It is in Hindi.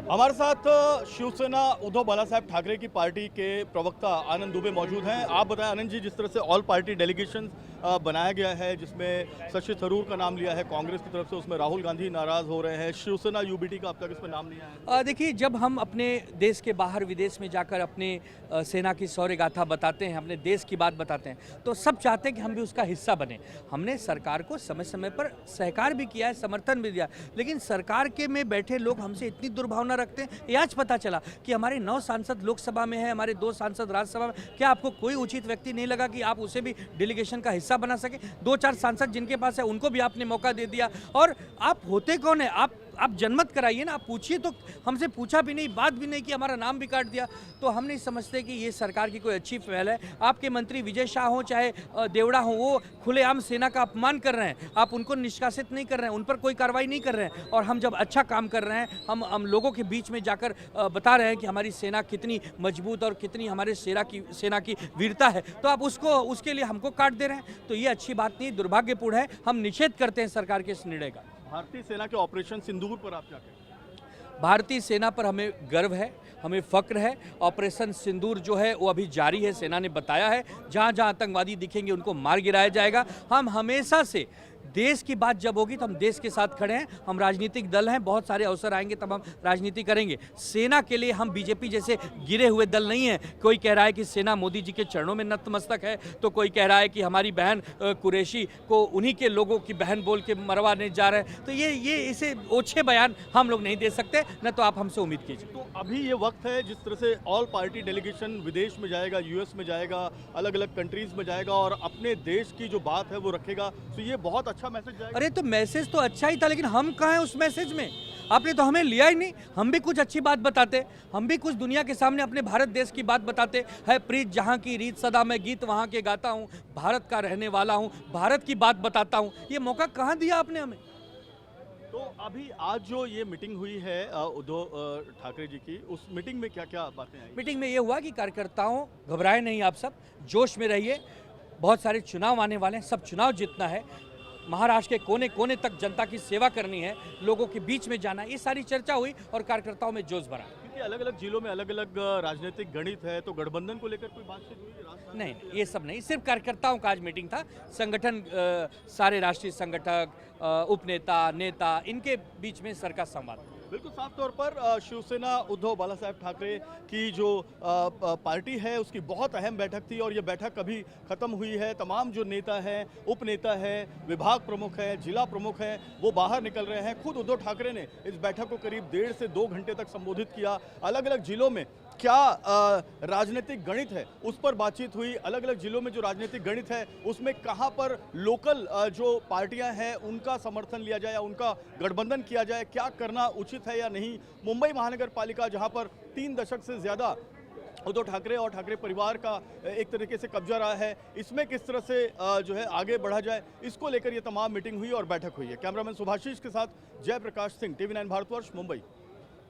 हमारे साथ शिवसेना उद्धव बालासाहेब ठाकरे की पार्टी के प्रवक्ता आनंद दुबे मौजूद हैं। आप बताएं आनंद जी, जिस तरह से ऑल पार्टी डेलीगेशन बनाया गया है, जिसमें शशि थरूर का नाम लिया है कांग्रेस की तरफ से, उसमें राहुल गांधी नाराज हो रहे हैं, शिवसेना यूबीटी का अब तक इसमें नाम नहीं आया है। देखिए, जब हम अपने देश के बाहर विदेश में जाकर अपने सेना की शौर्य गाथा बताते हैं, अपने देश की बात बताते हैं, तो सब चाहते हैं कि हम भी उसका हिस्सा बने। हमने सरकार को समय समय पर सहकार भी किया है, समर्थन भी दिया, लेकिन सरकार के में बैठे लोग हमसे इतनी दुर्भावना रखते हैं। ये आज पता चला कि हमारे 9 सांसद लोकसभा में हैं, हमारे 2 सांसद राज्यसभा में। क्या आपको कोई उचित व्यक्ति नहीं लगा कि आप उसे भी डेलीगेशन का हिस्सा बना सके? 2-4 सांसद जिनके पास है उनको भी आपने मौका दे दिया। और आप होते कौन है? आप जनमत कराइए ना, आप पूछिए। तो हमसे पूछा भी नहीं, बात भी नहीं कि हमारा नाम भी काट दिया। तो हम नहीं समझते कि ये सरकार की कोई अच्छी पहल है। आपके मंत्री विजय शाह हो चाहे देवड़ा हो, वो खुलेआम सेना का अपमान कर रहे हैं। आप उनको निष्कासित नहीं कर रहे हैं, उन पर कोई कार्रवाई नहीं कर रहे हैं। और हम जब अच्छा काम कर रहे हैं, हम लोगों के बीच में जाकर बता रहे हैं कि हमारी सेना कितनी मजबूत और कितनी हमारे सेना की वीरता है, तो आप उसके लिए हमको काट दे रहे हैं। तो ये अच्छी बात नहीं, दुर्भाग्यपूर्ण है। हम निषेध करते हैं सरकार के इस निर्णय का। भारतीय सेना के ऑपरेशन सिंदूर पर आप क्या कहें? भारतीय सेना पर हमें गर्व है, हमें फक्र है। ऑपरेशन सिंदूर जो है वो अभी जारी है। सेना ने बताया है जहां जहां आतंकवादी दिखेंगे उनको मार गिराया जाएगा। हम हमेशा से देश की बात जब होगी तो हम देश के साथ खड़े हैं। हम राजनीतिक दल हैं, बहुत सारे अवसर आएंगे तब हम राजनीति करेंगे। सेना के लिए हम बीजेपी जैसे गिरे हुए दल नहीं हैं। कोई कह रहा है कि सेना मोदी जी के चरणों में नतमस्तक है, तो कोई कह रहा है कि हमारी बहन कुरैशी को उन्हीं के लोगों की बहन बोल के मरवाने जा रहे हैं। तो ये इसे ओछे बयान हम लोग नहीं दे सकते, न तो आप हमसे उम्मीद कीजिए। तो अभी ये वक्त है जिस तरह से ऑल पार्टी डेलीगेशन विदेश में जाएगा, यूएस में जाएगा, अलग अलग कंट्रीज में जाएगा और अपने देश की जो बात है वो रखेगा, तो ये बहुत अच्छा मैसेज जाएगा। अरे तो मैसेज तो अच्छा ही था, लेकिन हम कहाँ हैं उस मैसेज में? आपने तो हमें लिया ही नहीं। हम भी कुछ अच्छी बात बताते, हम भी कुछ दुनिया के सामने अपने भारत देश की बात बताते। है प्रीत जहाँ की रीत सदा, मैं गीत वहाँ के गाता हूँ, भारत का रहने वाला हूँ, भारत की बात बताता हूँ। ये मौका कहाँ दिया आपने हमें? तो अभी आज जो ये मीटिंग हुई है उद्धव ठाकरे जी की, उस मीटिंग में क्या क्या बातें आई? मीटिंग में ये हुआ कि कार्यकर्ताओं, घबराए नहीं, आप सब जोश में रहिए। बहुत सारे चुनाव आने वाले हैं, सब चुनाव जीतना है, महाराष्ट्र के कोने कोने तक जनता की सेवा करनी है, लोगों के बीच में जाना है। ये सारी चर्चा हुई और कार्यकर्ताओं में जोश भरा। क्योंकि अलग अलग जिलों में अलग अलग राजनीतिक गणित है, तो गठबंधन को लेकर कोई बातचीत हुई? नहीं, ये सब नहीं, सिर्फ कार्यकर्ताओं का आज मीटिंग था। संगठन, सारे राष्ट्रीय संगठक, उपनेता, नेता, इनके बीच में सर का संवाद। बिल्कुल साफ तौर पर शिवसेना उद्धव बालासाहेब ठाकरे की जो पार्टी है उसकी बहुत अहम बैठक थी और ये बैठक अभी खत्म हुई है। तमाम जो नेता हैं, उपनेता हैं, विभाग प्रमुख हैं, जिला प्रमुख हैं, वो बाहर निकल रहे हैं। खुद उद्धव ठाकरे ने इस बैठक को करीब 1.5 से 2 घंटे तक संबोधित किया। अलग अलग जिलों में क्या राजनीतिक गणित है उस पर बातचीत हुई। अलग अलग जिलों में जो राजनीतिक गणित है उसमें कहां पर लोकल जो पार्टियां हैं उनका समर्थन लिया जाए, उनका गठबंधन किया जाए, क्या करना उचित है या नहीं। मुंबई महानगर पालिका जहां पर 3 दशक से ज्यादा उद्धव ठाकरे और ठाकरे परिवार का एक तरीके से कब्जा रहा है, इसमें किस तरह से जो है आगे बढ़ा जाए, इसको लेकर ये तमाम मीटिंग हुई और बैठक हुई है। कैमरामैन सुभाषीष के साथ जयप्रकाश सिंह, TV9 भारतवर्ष, मुंबई।